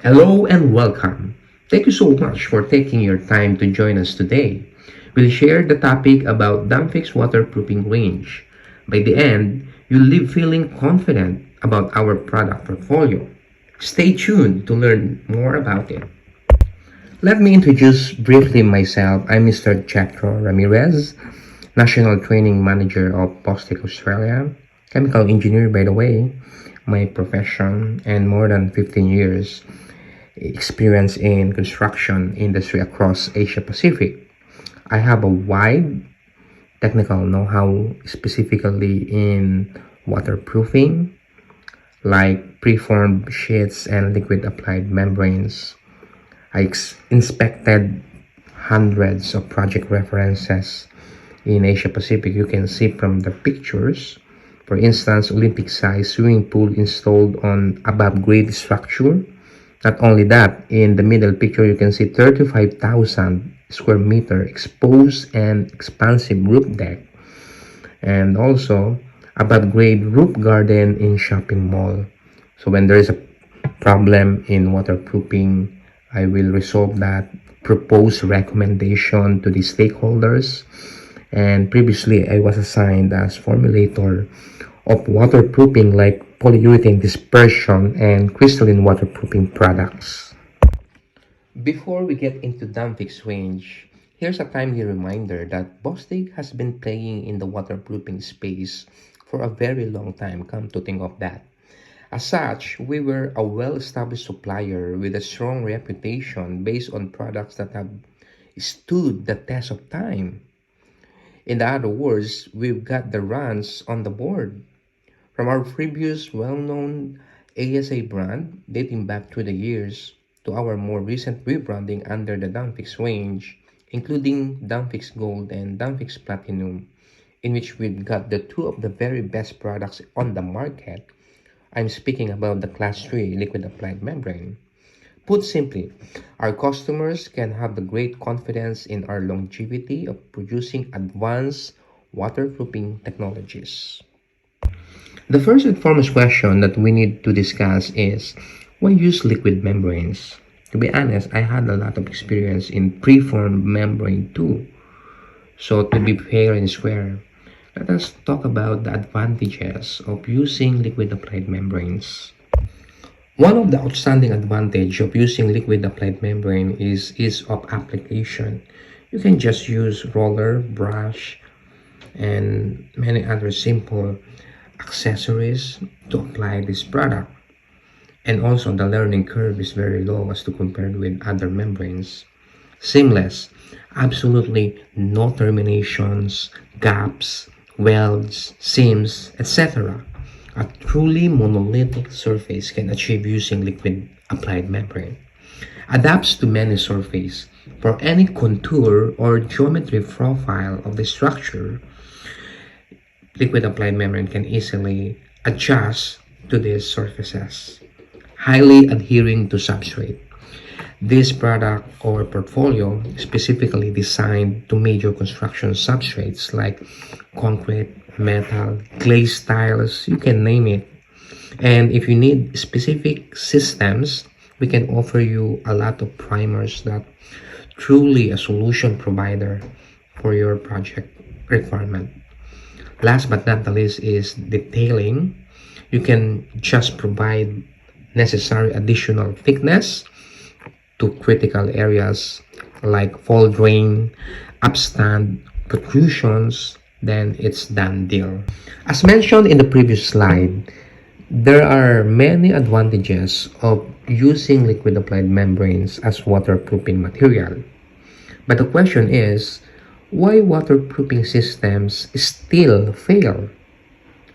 Hello and welcome. Thank you so much for taking your time to join us today. We'll share the topic about Dampfix waterproofing range. By the end, you'll leave feeling confident about our product portfolio. Stay tuned to learn more about it. Let me introduce briefly myself. I'm Mr. Jetro Ramirez, National Training Manager of Bostik, Australia, chemical engineer by the way, my profession, and more than 15 years experience in construction industry across Asia Pacific. I have a wide technical know-how specifically in waterproofing, like preformed sheets and liquid applied membranes. Inspected hundreds of project references in Asia Pacific. You can see from the pictures. For instance, Olympic size swimming pool installed on above grade structure. Not only that, in the middle picture, you can see 35,000 square meter exposed and expansive roof deck. And also, above grade roof garden in shopping mall. So when there is a problem in waterproofing, I will resolve that, propose recommendation to the stakeholders. And previously, I was assigned as formulator of waterproofing like polyurethane dispersion and crystalline waterproofing products. Before we get into Dampfix range, here's a timely reminder that Bostik has been playing in the waterproofing space for a very long time, come to think of that. As such, we were a well-established supplier with a strong reputation based on products that have stood the test of time. In other words, we've got the runs on the board. From our previous well-known ASA brand dating back through the years to our more recent rebranding under the Dampfix range, including Dampfix Gold and Dampfix Platinum, in which we've got the two of the very best products on the market. I'm speaking about the Class 3 liquid applied membrane. Put simply, our customers can have the great confidence in our longevity of producing advanced waterproofing technologies. The first and foremost question that we need to discuss is why use liquid membranes? To be honest, I had a lot of experience in preformed membrane too. So to be fair and square, let us talk about the advantages of using liquid applied membranes. One of the outstanding advantage of using liquid applied membrane is ease of application. You can just use roller, brush, and many other simple accessories to apply this product. And also the learning curve is very low as to compared with other membranes. Seamless, absolutely no terminations, gaps, welds, seams, etc. A truly monolithic surface can achieve using liquid applied membrane. Adapts to many surface. For any contour or geometry profile of the structure, liquid applied membrane can easily adjust to these surfaces, highly adhering to substrate. This product or portfolio is specifically designed to major construction substrates like concrete, metal, glaze tiles, you can name it. And if you need specific systems, we can offer you a lot of primers that truly a solution provider for your project requirement. Last but not the least is detailing. You can just provide necessary additional thickness to critical areas like fall drain, upstand, protrusions, then it's done deal. As mentioned in the previous slide, there are many advantages of using liquid applied membranes as waterproofing material. But the question is, why waterproofing systems still fail?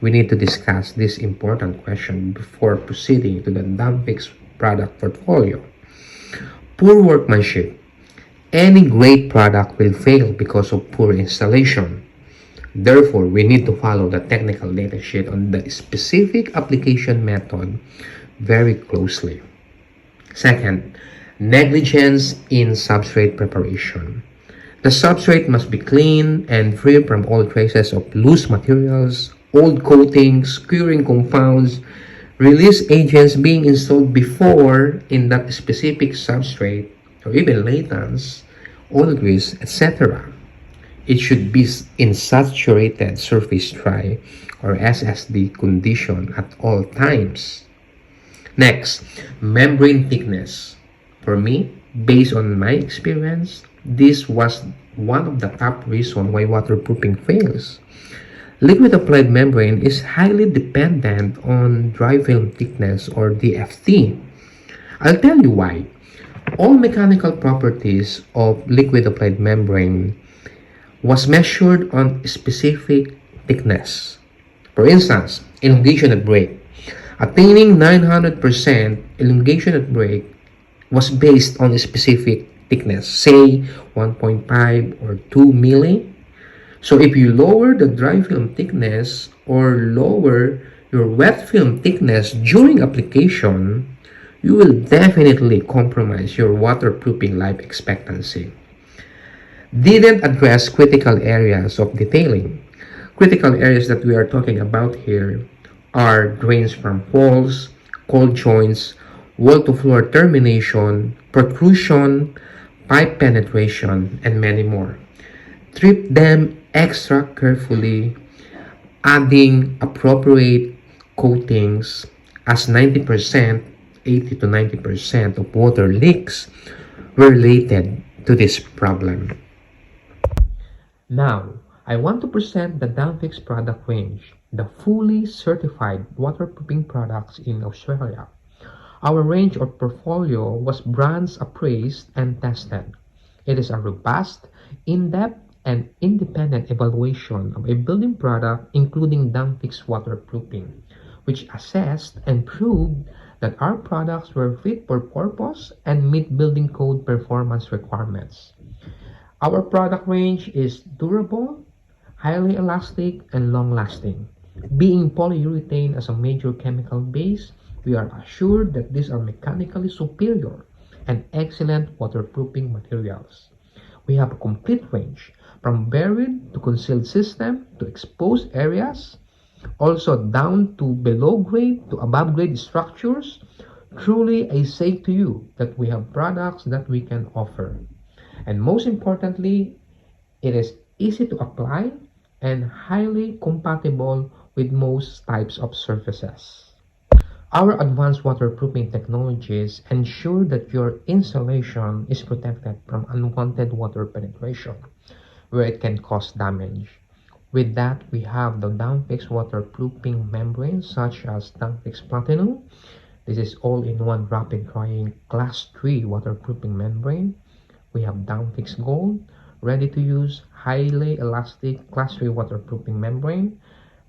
We need to discuss this important question before proceeding to the Dampfix product portfolio. Poor workmanship. Any great product will fail because of poor installation. Therefore, we need to follow the technical data sheet on the specific application method very closely. Second, negligence in substrate preparation. The substrate must be clean and free from all traces of loose materials, old coatings, curing compounds, release agents being installed before in that specific substrate, or even latents, oil grease, etc. It should be in saturated surface dry or SSD condition at all times. Next, membrane thickness. For me, based on my experience, this was one of the top reasons why waterproofing fails. Liquid applied membrane is highly dependent on dry film thickness or DFT. I'll tell you why. All mechanical properties of liquid applied membrane was measured on specific thickness. For instance, elongation at break. Attaining 900% elongation at break was based on a specific thickness, say 1.5 or 2 milli. So if you lower the dry film thickness or lower your wet film thickness during application, you will definitely compromise your waterproofing life expectancy. Didn't address critical areas of detailing. Critical areas that we are talking about here are drains from walls, cold joints, wall-to-floor termination, protrusion, pipe penetration, and many more. Treat them extra carefully, adding appropriate coatings as 90%, 80 to 90% of water leaks were related to this problem. Now, I want to present the Dampfix product range, the fully certified waterproofing products in Australia. Our range or portfolio was brands appraised and tested. It is a robust, in-depth, and independent evaluation of a building product including Dampfix waterproofing, which assessed and proved that our products were fit for purpose and meet building code performance requirements. Our product range is durable, highly elastic, and long-lasting. Being polyurethane as a major chemical base, we are assured that these are mechanically superior and excellent waterproofing materials. We have a complete range, from buried to concealed system to exposed areas, also down to below grade to above grade structures. Truly, I say to you that we have products that we can offer. And most importantly, it is easy to apply and highly compatible with most types of surfaces. Our advanced waterproofing technologies ensure that your insulation is protected from unwanted water penetration, where it can cause damage. With that, we have the Dampfix waterproofing membranes such as Dampfix Platinum. This is all-in-one rapid drying class 3 waterproofing membrane. We have Dampfix Gold, ready to use, highly elastic class 3 waterproofing membrane.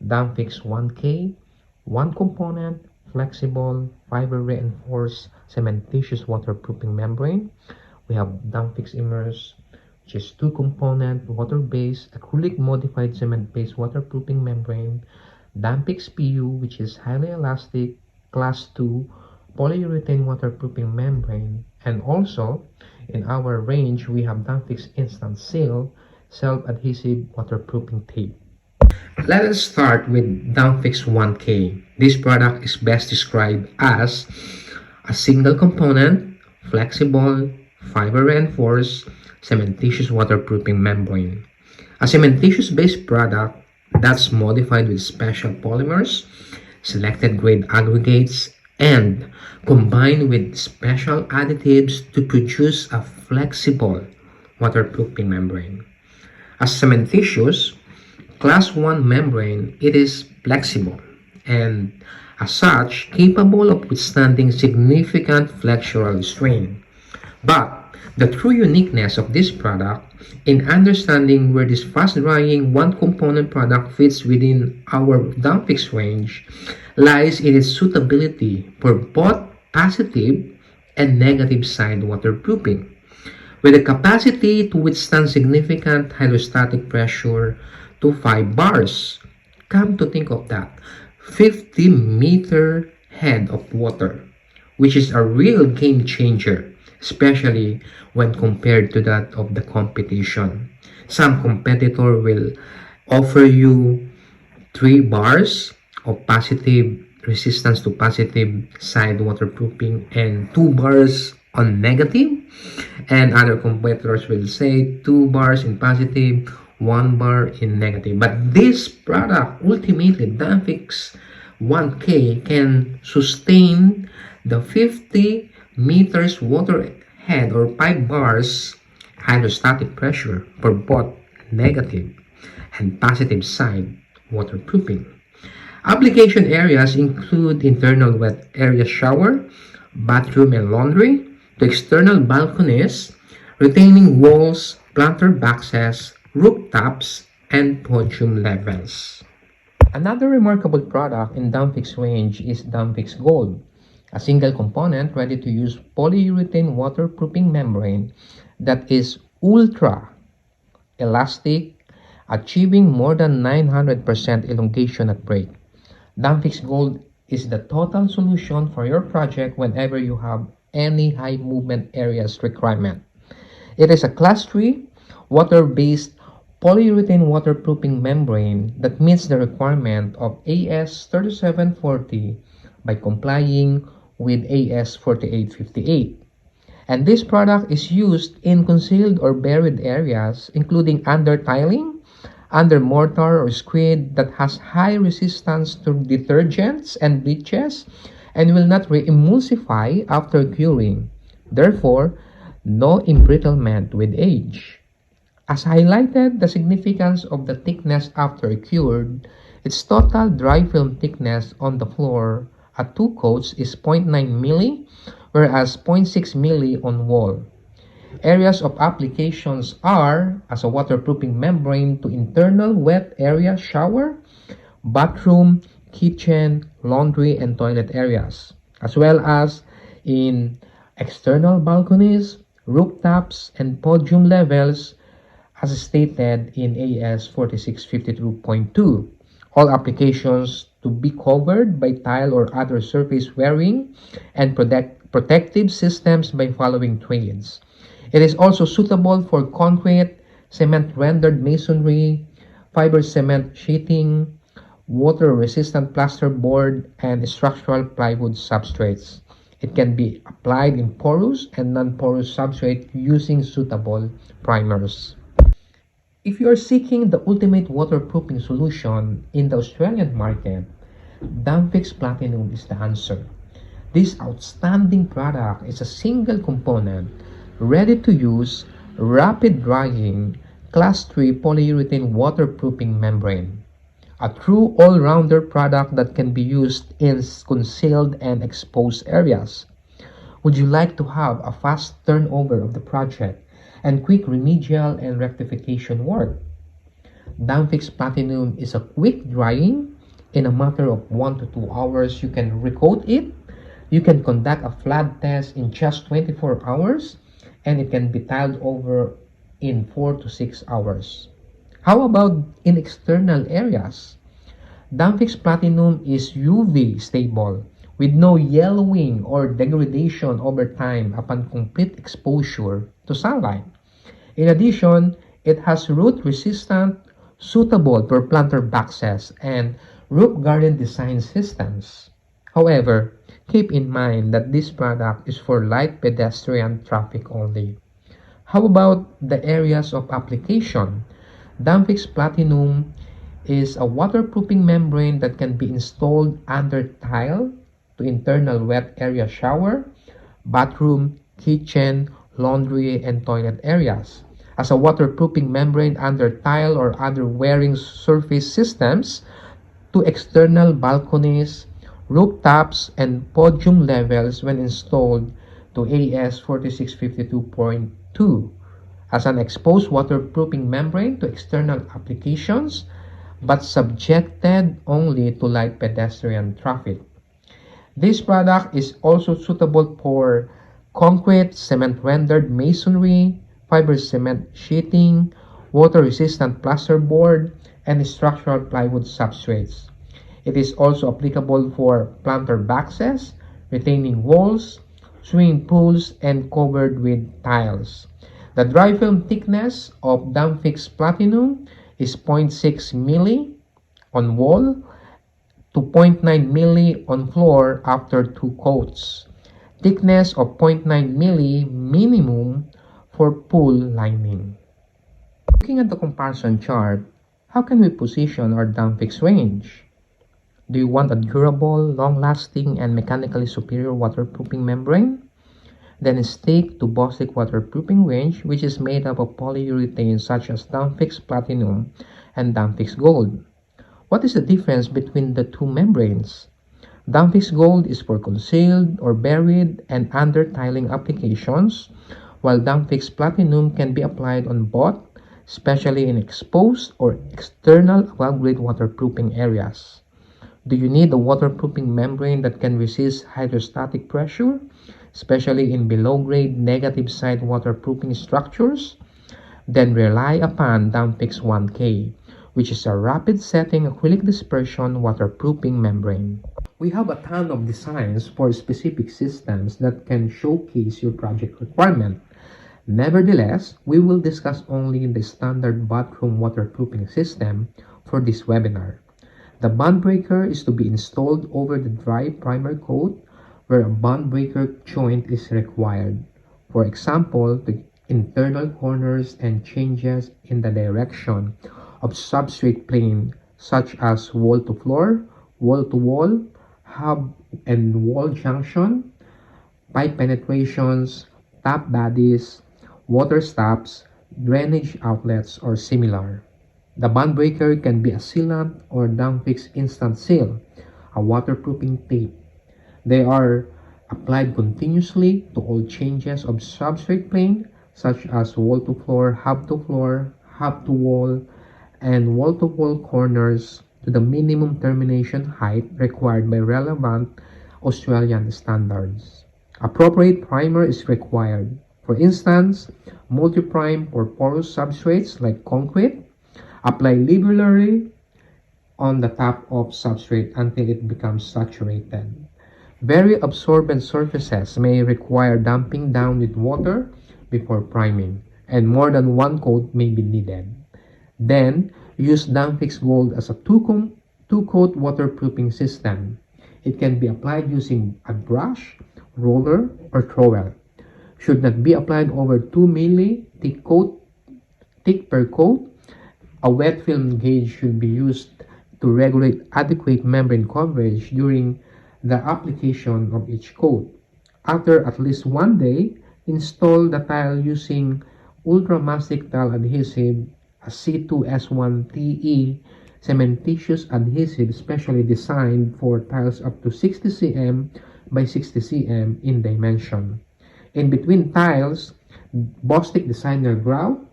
Dampfix 1K, one component, flexible, fiber reinforced cementitious waterproofing membrane. We have Dampfix Immerse, which is two component, water-based, acrylic modified cement-based waterproofing membrane. Dampfix PU, which is highly elastic, class 2 polyurethane waterproofing membrane. And also, in our range, we have Dampfix Instant Seal, self-adhesive waterproofing tape. Let us start with Dampfix 1K. This product is best described as a single component, flexible, fiber reinforced, cementitious waterproofing membrane. A cementitious based product that's modified with special polymers, selected grade aggregates, and combined with special additives to produce a flexible waterproofing membrane. As cementitious, Class 1 membrane, it is flexible and as such capable of withstanding significant flexural strain. But the true uniqueness of this product in understanding where this fast-drying one-component product fits within our Dampfix range lies in its suitability for both positive and negative side waterproofing. With a capacity to withstand significant hydrostatic pressure to 5 bars. Come to think of that, 50-meter head of water, which is a real game changer, especially when compared to that of the competition. Some competitor will offer you 3 bars of positive resistance to positive side waterproofing and 2 bars on negative, and other competitors will say 2 bars in positive, 1 bar in negative. But this product, ultimately Dampfix 1K, can sustain the 50 meters water head or 5 bars hydrostatic pressure for both negative and positive side waterproofing. Application areas include internal wet area shower, bathroom and laundry, to external balconies, retaining walls, planter boxes, rooftops, and podium levels. Another remarkable product in Dampfix range is Dampfix Gold, a single component ready-to-use polyurethane waterproofing membrane that is ultra elastic, achieving more than 900% elongation at break. Dampfix Gold is the total solution for your project whenever you have any high movement areas requirement. It is a Class 3 water-based polyurethane waterproofing membrane that meets the requirement of AS 3740 by complying with AS 4858. And this product is used in concealed or buried areas, including under tiling, under mortar or screed that has high resistance to detergents and bleaches and will not re-emulsify after curing. Therefore, no embrittlement with age. As highlighted, the significance of the thickness after cured, its total dry film thickness on the floor at 2 coats is 0.9 milli, whereas 0.6 milli on wall. Areas of applications are as a waterproofing membrane to internal wet area shower, bathroom, kitchen, laundry, and toilet areas, as well as in external balconies, rooftops, and podium levels as stated in AS 4652.2. All applications to be covered by tile or other surface wearing and protective systems by following trades. It is also suitable for concrete, cement-rendered masonry, fiber cement sheeting, water-resistant plasterboard, and structural plywood substrates. It can be applied in porous and non-porous substrate using suitable primers. If you are seeking the ultimate waterproofing solution in the Australian market, Dampfix Platinum is the answer. This outstanding product is a single component, ready-to-use, rapid-drying, Class 3 polyurethane waterproofing membrane. A true all-rounder product that can be used in concealed and exposed areas. Would you like to have a fast turnover of the project and quick remedial and rectification work? Dampfix Platinum is a quick drying. In a matter of 1 to 2 hours, you can recoat it. You can conduct a flood test in just 24 hours, and it can be tiled over in 4 to 6 hours. How about in external areas? Dampfix Platinum is UV stable with no yellowing or degradation over time upon complete exposure to sunlight. In addition, it has root resistant, suitable for planter boxes and roof garden design systems. However, keep in mind that this product is for light pedestrian traffic only. How about the areas of application? Dampfix Platinum is a waterproofing membrane that can be installed under tile to internal wet area shower, bathroom, kitchen, laundry, and toilet areas. As a waterproofing membrane under tile or other wearing surface systems to external balconies, rooftops, and podium levels when installed to AS 4652.2 as an exposed waterproofing membrane to external applications but subjected only to light pedestrian traffic. This product is also suitable for concrete, cement-rendered masonry, fiber cement sheeting, water-resistant plasterboard, and structural plywood substrates. It is also applicable for planter boxes, retaining walls, swimming pools, and covered with tiles. The dry film thickness of Dampfix Platinum is 0.6 milli on wall, to 0.9 milli on floor after 2 coats. Thickness of 0.9 milli minimum for pool lining. Looking at the comparison chart, how can we position our Dampfix range? Do you want a durable, long-lasting, and mechanically superior waterproofing membrane? Then stick to Bostik waterproofing range, which is made up of polyurethane such as Dampfix Platinum and Dampfix Gold. What is the difference between the two membranes? Dampfix Gold is for concealed or buried and under tiling applications, while Dampfix Platinum can be applied on both, especially in exposed or external above-grade waterproofing areas. Do you need a waterproofing membrane that can resist hydrostatic pressure, especially in below-grade negative side waterproofing structures? Then rely upon Dampfix 1K, which is a rapid-setting acrylic dispersion waterproofing membrane. We have a ton of designs for specific systems that can showcase your project requirement. Nevertheless, we will discuss only the standard bathroom waterproofing system for this webinar. The bond breaker is to be installed over the dry primer coat where a bond breaker joint is required. For example, the internal corners and changes in the direction of substrate plane such as wall to floor, wall to wall, hub and wall junction, pipe penetrations, tap bodies, water stops, drainage outlets, or similar. The bond breaker can be a sealant or Dampfix instant seal, a waterproofing tape. They are applied continuously to all changes of substrate plane such as wall to floor, hub to wall, and wall to wall corners to the minimum termination height required by relevant Australian standards. Appropriate primer is required. For instance, multi-prime for porous substrates like concrete. Apply liberally on the top of substrate until it becomes saturated. Very absorbent surfaces may require damping down with water before priming, and more than one coat may be needed. Then, use Dampfix Gold as a two-coat waterproofing system. It can be applied using a brush, roller, or trowel. Should not be applied over 2 milli thick per coat. A wet film gauge should be used to regulate adequate membrane coverage during the application of each coat. After at least 1 day, install the tile using ultramastic tile adhesive, a C2S1TE cementitious adhesive specially designed for tiles up to 60 cm by 60 cm in dimension. In between tiles, Bostik designer grout,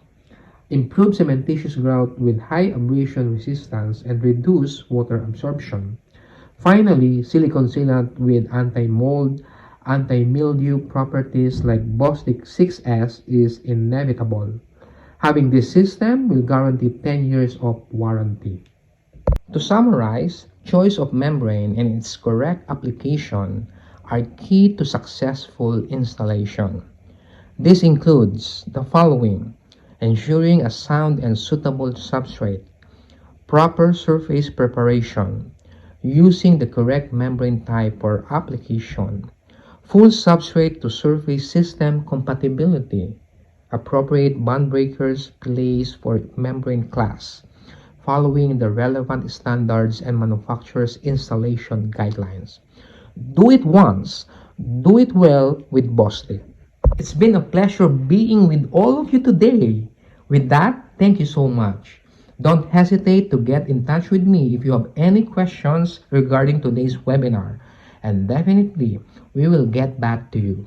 improve cementitious grout with high abrasion resistance and reduce water absorption. Finally, silicone sealant with anti-mold, anti-mildew properties like Bostik 6S is inevitable. Having this system will guarantee 10 years of warranty. To summarize, choice of membrane and its correct application are key to successful installation. This includes the following: ensuring a sound and suitable substrate, proper surface preparation, using the correct membrane type for application, full substrate to surface system compatibility, appropriate bond breakers placed for membrane class, following the relevant standards and manufacturer's installation guidelines. Do it once, do it well with Bostik. It's been a pleasure being with all of you today. With that, thank you so much. Don't hesitate to get in touch with me if you have any questions regarding today's webinar, and definitely we will get back to you.